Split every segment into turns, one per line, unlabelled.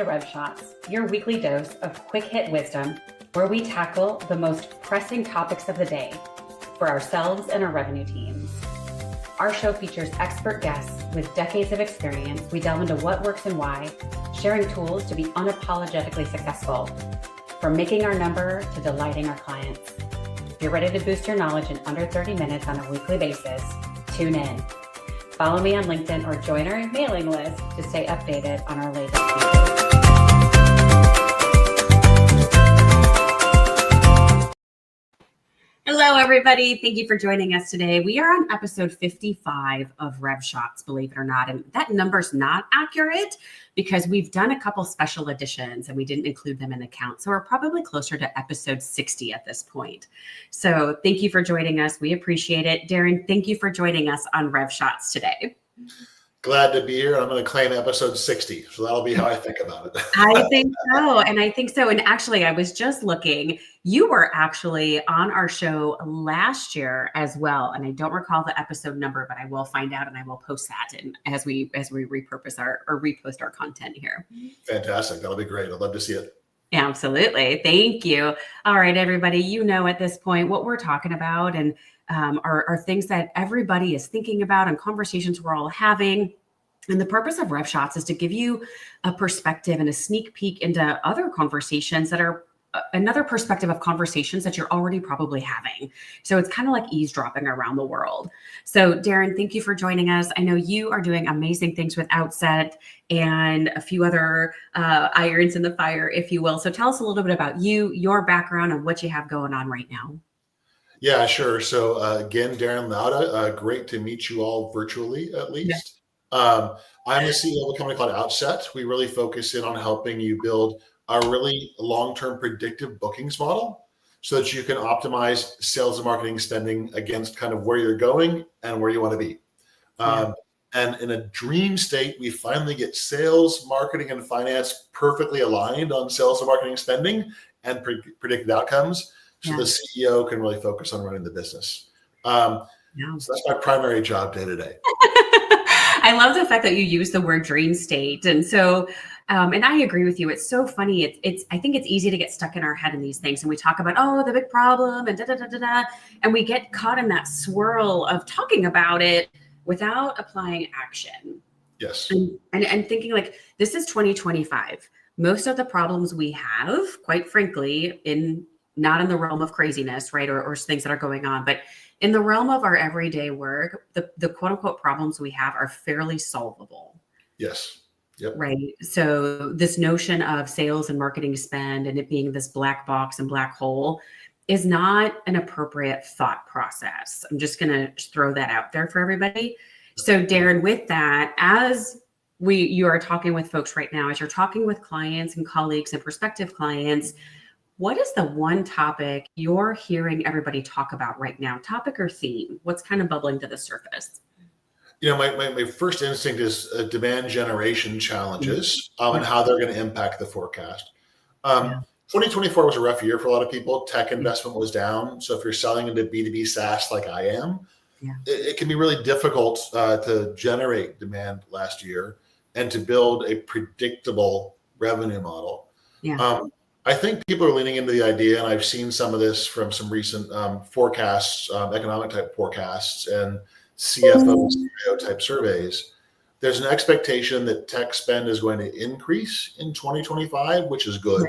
to Rev Shots, your weekly dose of quick hit wisdom, where we tackle the most pressing topics of the day for ourselves and our revenue teams. Our show features expert guests with decades of experience. We delve into what works and why, sharing tools to be unapologetically successful, from making our number to delighting our clients. If you're ready to boost your knowledge in under 30 minutes on a weekly basis, tune in. Follow me on LinkedIn or join our mailing list to stay updated on our latest features. Hello, everybody. Thank you for joining us today. We are on episode 55 of Rev Shots, believe it or not. And that number's not accurate because we've done a couple special editions and we didn't include them in the count. So we're probably closer to episode 60 at this point. So thank you for joining us. We appreciate it. Daren, thank you for joining us on Rev Shots today.
Glad to be here. I'm going to claim episode 60. So that'll be how I think about it.
I think so. And actually, I was just looking. You were actually on our show last year as well. And I don't recall the episode number, but I will find out and I will post that as we repost our content here.
Fantastic. That'll be great. I'd love to see it.
Absolutely. Thank you. All right, everybody, at this point what we're talking about and are things that everybody is thinking about and conversations we're all having. And the purpose of Rev Shots is to give you a perspective and a sneak peek into other conversations that are another perspective of conversations that you're already probably having. So it's kind of like eavesdropping around the world. So Daren, thank you for joining us. I know you are doing amazing things with Outset and a few other irons in the fire, if you will. So tell us a little bit about you, your background, and what you have going on right now.
Yeah, sure. So again, Daren Lauda, great to meet you all virtually at least. Yeah. I'm the CEO of a company called Outset. We really focus in on helping you build a really long-term predictive bookings model so that you can optimize sales and marketing spending against kind of where you're going and where you want to be. And in a dream state, we finally get sales, marketing, and finance perfectly aligned on sales and marketing spending and predicted outcomes. So the CEO can really focus on running the business. So that's my primary job day to day.
I love the fact that you use the word dream state. And so, and I agree with you. It's so funny. I think it's easy to get stuck in our head in these things. And we talk about, the big problem and and we get caught in that swirl of talking about it without applying action.
Yes.
And thinking like, this is 2025. Most of the problems we have, quite frankly, not in the realm of craziness, right? Or things that are going on, but in the realm of our everyday work, the quote unquote problems we have are fairly solvable.
Yes. Yep.
Right. So this notion of sales and marketing spend and it being this black box and black hole is not an appropriate thought process. I'm just going to throw that out there for everybody. So Daren, with that, as you are talking with folks right now, as you're talking with clients and colleagues and prospective clients, what is the one topic you're hearing everybody talk about right now? Topic or theme? What's kind of bubbling to the surface?
My first instinct is demand generation challenges and how they're going to impact the forecast. 2024 was a rough year for a lot of people. Tech investment was down. So if you're selling into B2B SaaS like I am, it can be really difficult to generate demand last year and to build a predictable revenue model. I think people are leaning into the idea, and I've seen some of this from some recent forecasts, economic type forecasts and CFO type surveys. There's an expectation that tech spend is going to increase in 2025, which is good.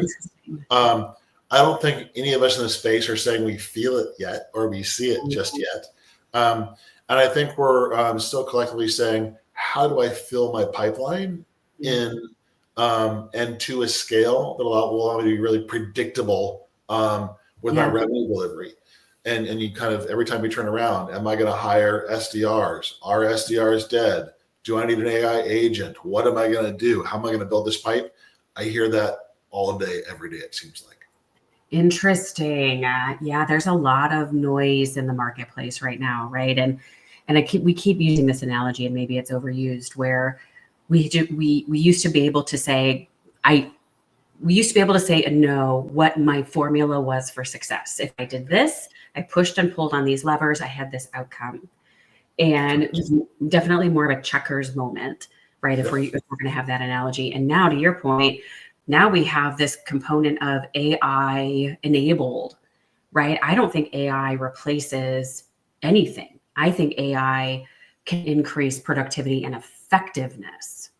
I don't think any of us in the space are saying we feel it yet or we see it just yet. And I think we're still collectively saying, how do I fill my pipeline in and to a scale that will allow me to be really predictable with my revenue delivery. And you kind of, every time we turn around, am I going to hire SDRs? Are SDRs dead? Do I need an AI agent? What am I going to do? How am I going to build this pipe? I hear that all day, every day, it seems like.
Interesting. There's a lot of noise in the marketplace right now, right? And we keep using this analogy, and maybe it's overused, where we used to be able to say, and know what my formula was for success. If I did this, I pushed and pulled on these levers, I had this outcome. And it was definitely more of a checkers moment right? If we're going to have that analogy. And now to your point, now we have this component of AI enabled, right? I don't think AI replaces anything. I think AI can increase productivity and effectiveness.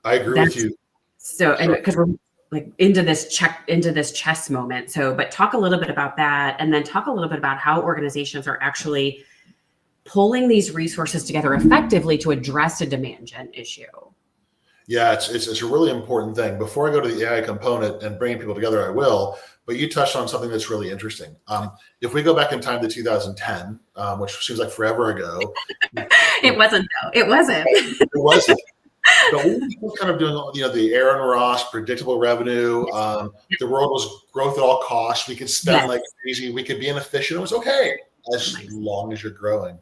I agree with you.
So, and because we're like into this chess moment. So, but talk a little bit about that, and then talk a little bit about how organizations are actually pulling these resources together effectively to address a demand gen issue.
Yeah, it's a really important thing. Before I go to the AI component and bringing people together, I will. But you touched on something that's really interesting. If we go back in time to 2010, which seems like forever ago,
it wasn't though. It wasn't.
It wasn't. But we were kind of doing, the Aaron Ross predictable revenue. The world was growth at all costs. We could spend like crazy. We could be inefficient. It was okay as long as you're growing.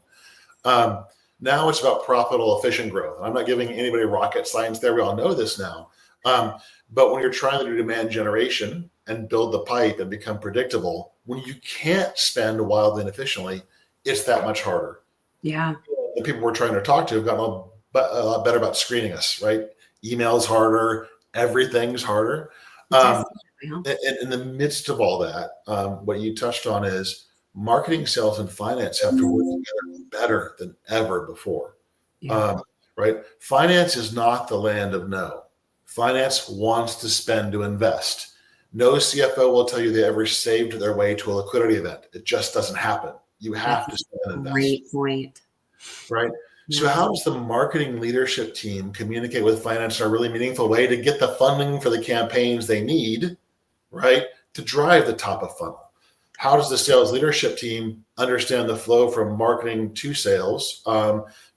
Now it's about profitable, efficient growth. I'm not giving anybody rocket science there. We all know this now. But when you're trying to do demand generation and build the pipe and become predictable, when you can't spend wildly and efficiently, it's that much harder.
Yeah.
The people we're trying to talk to have gotten a lot better about screening us, right? Email's harder. Everything's harder. In the midst of all that, what you touched on is marketing, sales, and finance have to work together better than ever before. Right? Finance is not the land of no. Finance wants to spend to invest. No CFO will tell you they ever saved their way to a liquidity event. It just doesn't happen. You have to spend and invest.
Great point.
Right? So how does the marketing leadership team communicate with finance in a really meaningful way to get the funding for the campaigns they need, right, to drive the top of funnel? How does the sales leadership team understand the flow from marketing to sales,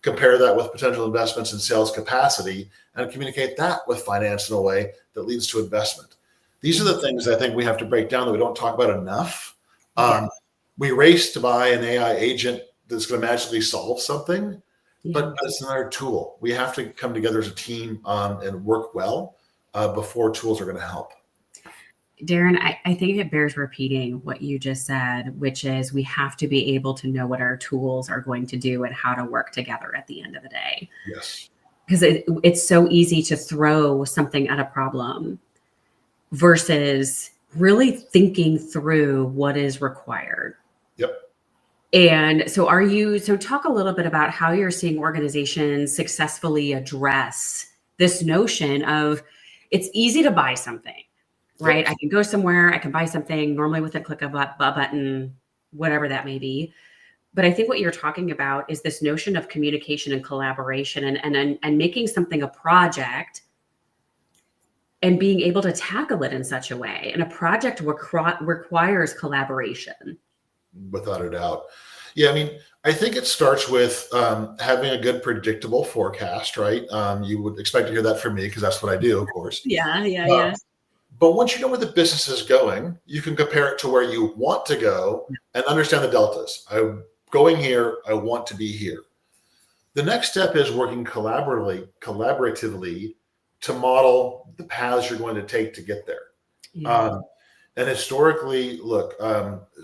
compare that with potential investments in sales capacity, and communicate that with finance in a way that leads to investment? These are the things I think we have to break down that we don't talk about enough. We race to buy an AI agent that's going to magically solve something, but it's another tool. We have to come together as a team and work well before tools are going to help.
Daren, I think it bears repeating what you just said, which is we have to be able to know what our tools are going to do and how to work together at the end of the day.
Yes.
Because it's so easy to throw something at a problem versus really thinking through what is required.
Yep.
And so talk a little bit about how you're seeing organizations successfully address this notion of it's easy to buy something. Right. I can go somewhere, I can buy something normally with a click of a button, whatever that may be. But I think what you're talking about is this notion of communication and collaboration and making something a project and being able to tackle it in such a way. And a project requires collaboration.
Without a doubt. Yeah. I mean, I think it starts with having a good predictable forecast, right? You would expect to hear that from me because that's what I do, of course.
Yeah.
But once you know where the business is going, you can compare it to where you want to go and understand the deltas. I'm going here. I want to be here. The next step is working collaboratively to model the paths you're going to take to get there. And historically, look,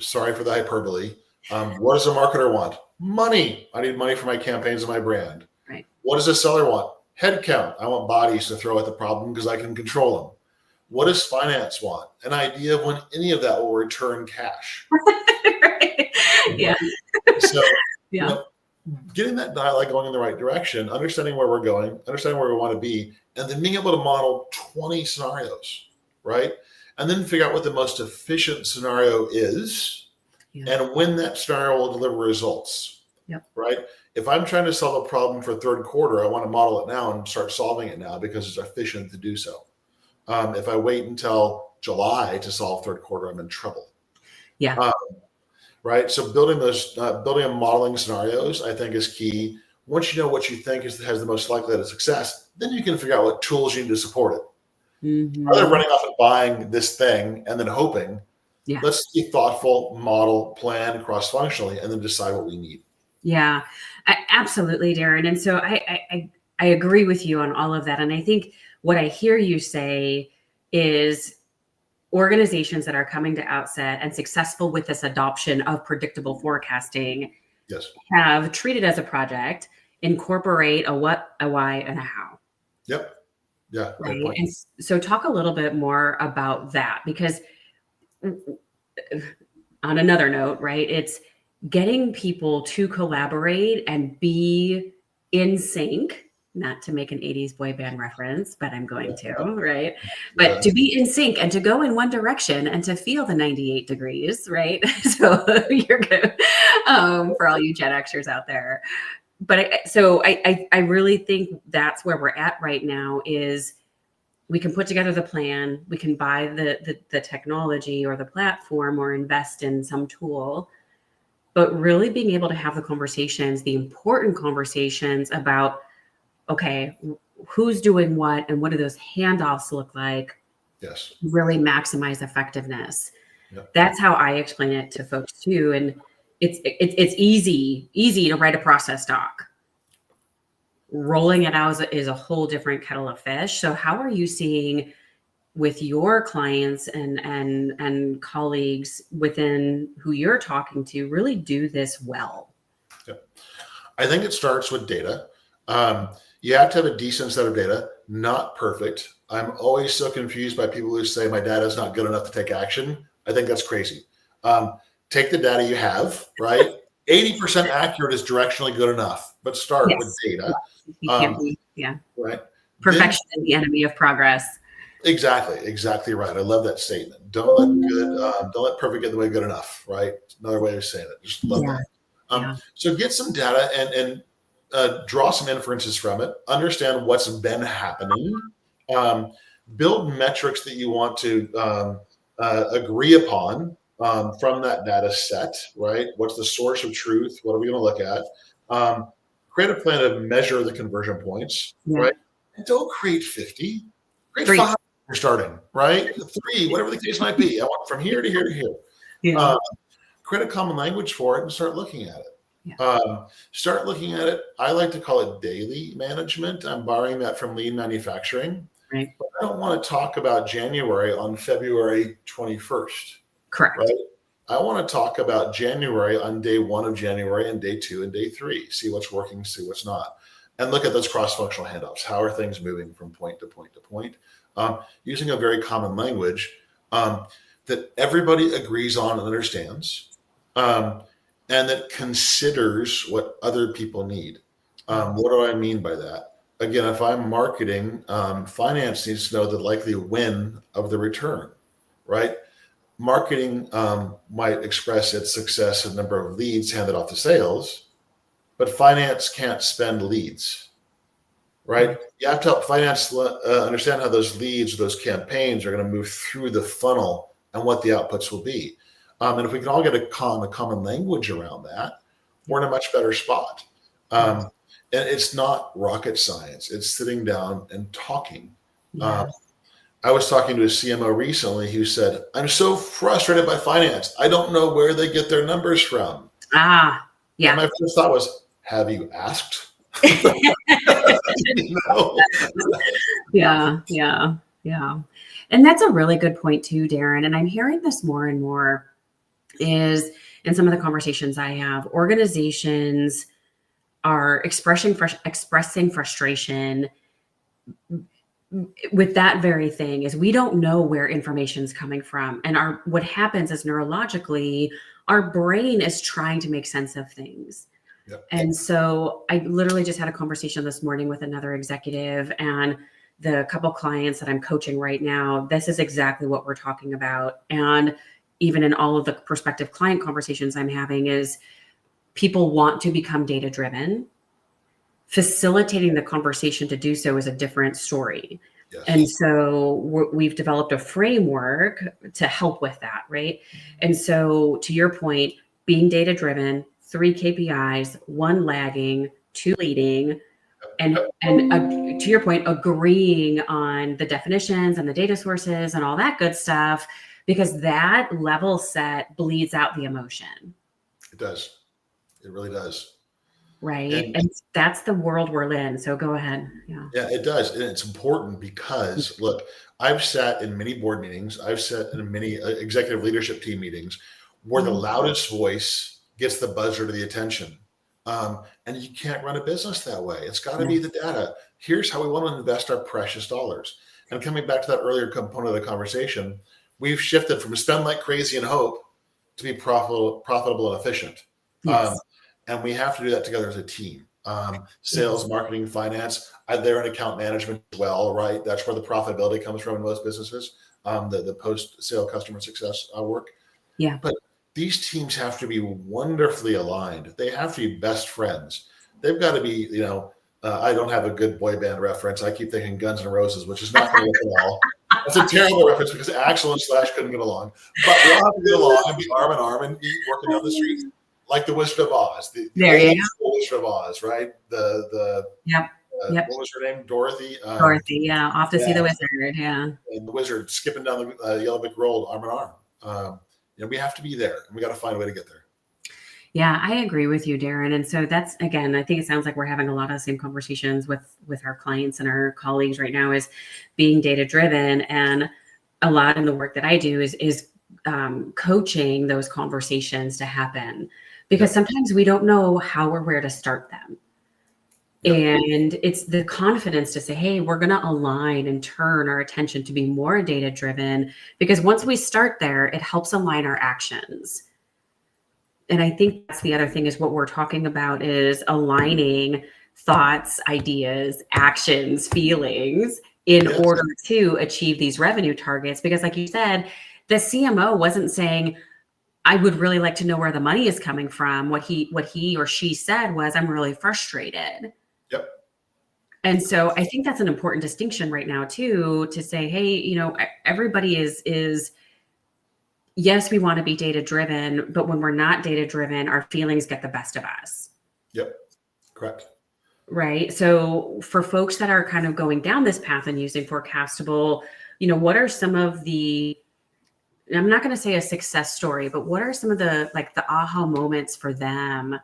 sorry for the hyperbole. What does a marketer want? Money. I need money for my campaigns and my brand.
Right.
What does a seller want? Headcount. I want bodies to throw at the problem because I can control them. What does finance want? An idea of when any of that will return cash.
Yeah.
So, getting that dialogue going in the right direction, understanding where we're going, understanding where we want to be, and then being able to model 20 scenarios, right? And then figure out what the most efficient scenario is and when that scenario will deliver results, right? If I'm trying to solve a problem for third quarter, I want to model it now and start solving it now because it's efficient to do so. If I wait until July to solve third quarter, I'm in trouble. Right. So building and modeling scenarios, I think, is key. Once you know what you think has the most likelihood of success, then you can figure out what tools you need to support it. Rather than running off and buying this thing and then hoping, let's be thoughtful, model, plan cross-functionally, and then decide what we need.
Yeah, absolutely, Daren. And so I agree with you on all of that. And I think what I hear you say is organizations that are coming to Outset and successful with this adoption of predictable forecasting have treated as a project incorporate a what, a why, and a how.
Yep. Yeah. Great
Right.
point.
And so talk a little bit more about that, because on another note, right, it's getting people to collaborate and be in sync, not to make an 80s boy band reference, but I'm going to, right?
Yeah.
But to be in sync and to go in one direction and to feel the 98 degrees, right? So you're good, for all you Gen Xers out there. But I really think that's where we're at right now is we can put together the plan, we can buy the technology or the platform or invest in some tool, but really being able to have the conversations, the important conversations about, okay, who's doing what and what do those handoffs look like?
Yes.
Really maximize effectiveness.
Yep.
That's how I explain it to folks too. And it's easy to write a process doc. Rolling it out is a whole different kettle of fish. So how are you seeing with your clients and colleagues within who you're talking to really do this well?
Yep. I think it starts with data. You have to have a decent set of data, not perfect. I'm always so confused by people who say my data is not good enough to take action. I think that's crazy. Take the data you have, right? 80% accurate is directionally good enough, but start with data.
You can't be,
right.
Perfection is the enemy of progress.
Exactly right. I love that statement. Don't let perfect get in the way of good enough, right? Another way of saying it. Just love that. So get some data and draw some inferences from it. Understand what's been happening. Build metrics that you want to agree upon from that data set, right? What's the source of truth? What are we going to look at? Create a plan to measure the conversion points, right? And don't create 50. Create 5 you're starting, right? 3, whatever the case might be. I want from here to here to here. Create a common language for it and start looking at it. Start looking at it. I like to call it daily management. I'm borrowing that from lean manufacturing.
Right.
But I don't want to talk about January on February 21st.
Correct.
Right? I want to talk about January on day 1 of January and day 2 and day 3. See what's working, see what's not. And look at those cross-functional handoffs. How are things moving from point to point to point? Using a very common language that everybody agrees on and understands, and that considers what other people need. What do I mean by that? Again, if I'm marketing, finance needs to know the likely win of the return, right? Marketing might express its success in number of leads handed off to sales, but finance can't spend leads, right? You have to help finance understand how those leads, those campaigns are going to move through the funnel and what the outputs will be. And if we can all get a common language around that, we're in a much better spot. And it's not rocket science. It's sitting down and talking. I was talking to a CMO recently who said, I'm so frustrated by finance. I don't know where they get their numbers from. And my first thought was, have you asked?
Yeah. And that's a really good point too, Daren. And I'm hearing this more and more is in some of the conversations I have, organizations are expressing frustration with that very thing is we don't know where information is coming from. And what happens is neurologically, our brain is trying to make sense of things. And so I literally just had a conversation this morning with another executive, and the couple clients that I'm coaching right now, this is exactly what we're talking about. And even in all of the prospective client conversations I'm having is people want to become data-driven. Facilitating the conversation to do so is a different story. And so we've developed a framework to help with that, right? And so to your point, being data-driven, 3 KPIs, 1 lagging, 2 leading, and to your point, agreeing on the definitions and the data sources and all that good stuff, because that level set bleeds out the emotion.
It does. It really does.
Right. And that's the world we're in. So go ahead.
Yeah, it does. And it's important because, look, I've sat in many board meetings. I've sat in many executive leadership team meetings where the loudest voice gets the buzzer to the attention. And you can't run a business that way. It's got to
Yeah.
be the data. Here's how we want to invest our precious dollars. And coming back to that earlier component of the conversation, we've shifted from spend like crazy and hope to be profitable and efficient.
Yes.
And we have to do that together as a team. Sales, marketing, finance, they're in account management as well, right? That's where the profitability comes from in most businesses, the post-sale customer success work.
Yeah.
But these teams have to be wonderfully aligned. They have to be best friends. They've got to be, I don't have a good boy band reference. I keep thinking Guns N' Roses, which is not going to work at all. That's a terrible reference because Axl and Slash couldn't get along. But we all have to get along and be arm in arm and be working down the street like the Wizard of Oz, the old school Wizard of Oz, right?
Yep.
What was her name? Dorothy.
Dorothy. Yeah. Off to see the wizard. Yeah.
And the wizard skipping down the yellow brick road arm in arm. We have to be there, and we got to find a way to get there.
Yeah, I agree with you, Daren. And so that's, again, I think it sounds like we're having a lot of the same conversations with our clients and our colleagues right now, is being data driven. And a lot in the work that I do is coaching those conversations to happen, because sometimes we don't know how or where to start them. And it's the confidence to say, hey, we're going to align and turn our attention to be more data driven, because once we start there, it helps align our actions. And I think that's the other thing, is what we're talking about is aligning thoughts, ideas, actions, feelings in order to achieve these revenue targets. Because like you said, the CMO wasn't saying, I would really like to know where the money is coming from. What he or she said was, I'm really frustrated.
Yep.
And so I think that's an important distinction right now too, to say, hey, everybody is yes, we want to be data driven, but when we're not data driven, our feelings get the best of us.
Yep. Correct.
Right. So for folks that are kind of going down this path and using Forecastable, what are some of the, I'm not going to say a success story, but what are some of the aha moments for them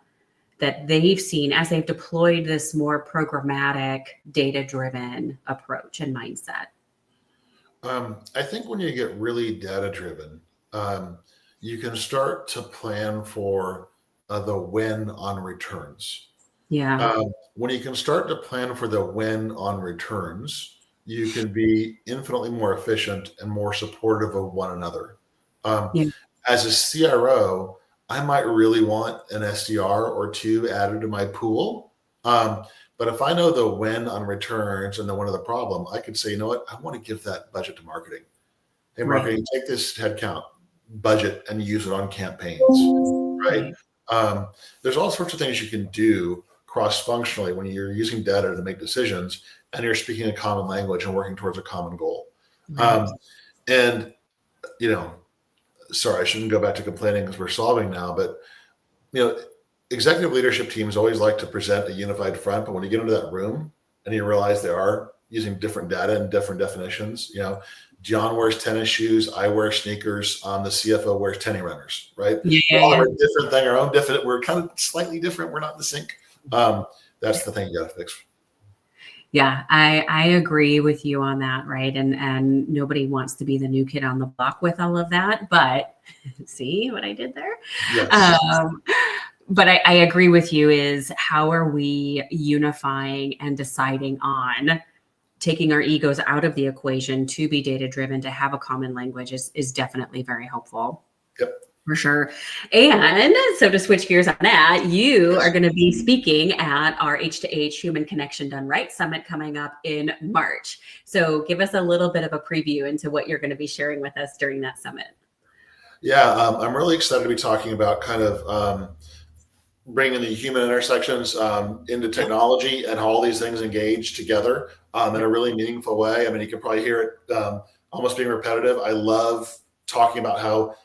that they've seen as they've deployed this more programmatic, data-driven approach and mindset?
I think when you get really data-driven, you can start to plan for the win on returns.
Yeah.
When you can start to plan for the win on returns, you can be infinitely more efficient and more supportive of one another. As a CRO, I might really want an SDR or two added to my pool. But if I know the win on returns and the win of the problem, I could say, you know what, I want to give that budget to marketing. Hey, marketing, take this headcount budget and use it on campaigns, right? There's all sorts of things you can do cross-functionally when you're using data to make decisions and you're speaking a common language and working towards a common goal. Sorry, I shouldn't go back to complaining because we're solving now, but executive leadership teams always like to present a unified front, but when you get into that room and you realize they are using different data and different definitions, John wears tennis shoes, I wear sneakers, the CFO wears tennis runners, right? We all have a different thing, our own different, we're kind of slightly different, we're not in sync. That's the thing you got to fix.
Yeah, I agree with you on that, right? And nobody wants to be the new kid on the block with all of that, but see what I did there?
Yes.
But I agree with you, is how are we unifying and deciding on taking our egos out of the equation to be data-driven, to have a common language is definitely very helpful.
Yep.
For sure. And so to switch gears on that, you are going to be speaking at our H2H Human Connection Done Right Summit coming up in March. So give us a little bit of a preview into what you're going to be sharing with us during that summit.
Yeah, I'm really excited to be talking about kind of bringing the human intersections into technology and how all these things engage together in a really meaningful way. I mean, you can probably hear it almost being repetitive. I love talking about how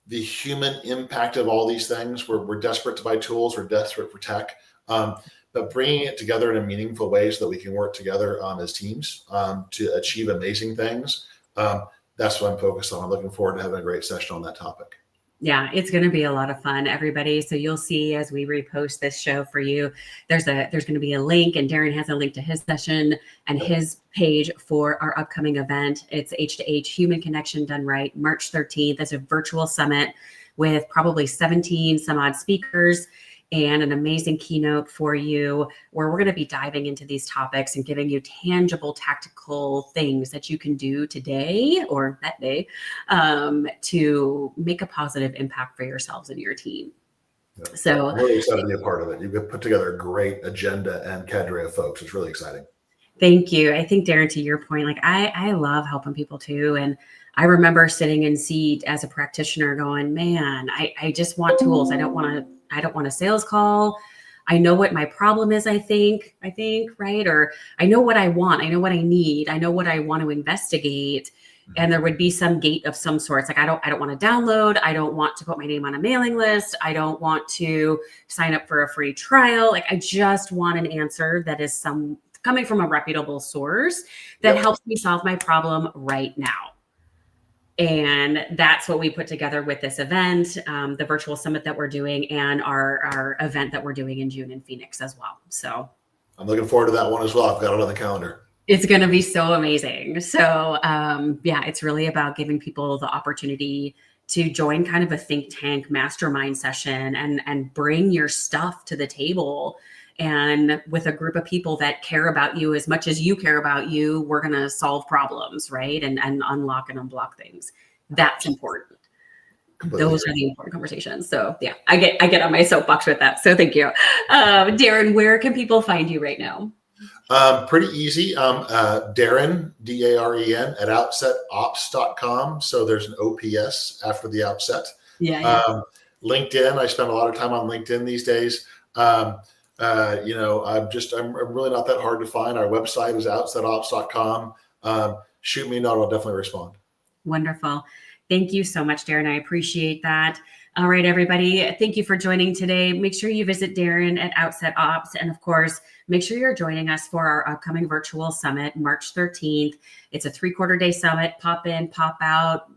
the human impact of all these things. We're desperate to buy tools. We're desperate for tech, but bringing it together in a meaningful way so that we can work together as teams to achieve amazing things. That's what I'm focused on. I'm looking forward to having a great session on that topic.
Yeah, it's going to be a lot of fun, everybody. So you'll see as we repost this show for you, there's going to be a link, and Daren has a link to his session and his page for our upcoming event. It's H2H Human Connection Done Right, March 13th. It's a virtual summit with probably 17 some odd speakers. and an amazing keynote for you where we're going to be diving into these topics and giving you tangible, tactical things that you can do today or that day to make a positive impact for yourselves and your team.
Yeah.
So
I'm really excited to be a part of it. You've put together a great agenda and cadre of folks. It's really exciting.
thank you. I think, Daren, to your point, like I love helping people too. And I remember sitting in seat as a practitioner going, man, I just want tools. I don't want a sales call. I know what my problem is, I think, right? Or I know what I want. I know what I need. I know what I want to investigate. And there would be some gate of some sorts. Like I don't want to download. I don't want to put my name on a mailing list. I don't want to sign up for a free trial. Like I just want an answer that is coming from a reputable source that helps me solve my problem right now. And that's what we put together with this event, the virtual summit that we're doing, and our event that we're doing in June in Phoenix as well. So
I'm looking forward to that one as well. I've got it on the calendar.
It's going to be so amazing. So it's really about giving people the opportunity to join kind of a think tank mastermind session and bring your stuff to the table. And with a group of people that care about you as much as you care about you, we're going to solve problems, right? And unlock and unblock things. That's important. Those are the important conversations. So yeah, I get on my soapbox with that. So thank you. Daren, where can people find you right now?
Pretty easy. Daren, Daren, at outsetops.com. So there's an OPS after the Outset.
Yeah.
LinkedIn. I spend a lot of time on LinkedIn these days. I'm really not that hard to find. Our website is outsetops.com. Shoot me a note. I'll definitely respond.
Wonderful. Thank you so much, Daren. I appreciate that. All right, everybody. Thank you for joining today. Make sure you visit Daren at Outset Ops. And of course, make sure you're joining us for our upcoming virtual summit, March 13th. It's a 3/4 day summit. Pop in, pop out,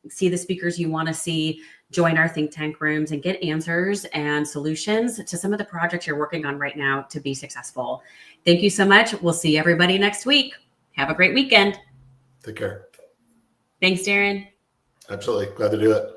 see the speakers you want to see, join our think tank rooms and get answers and solutions to some of the projects you're working on right now to be successful. Thank you so much. We'll see everybody next week. Have a great weekend.
Take care.
Thanks, Daren.
Absolutely. Glad to do it.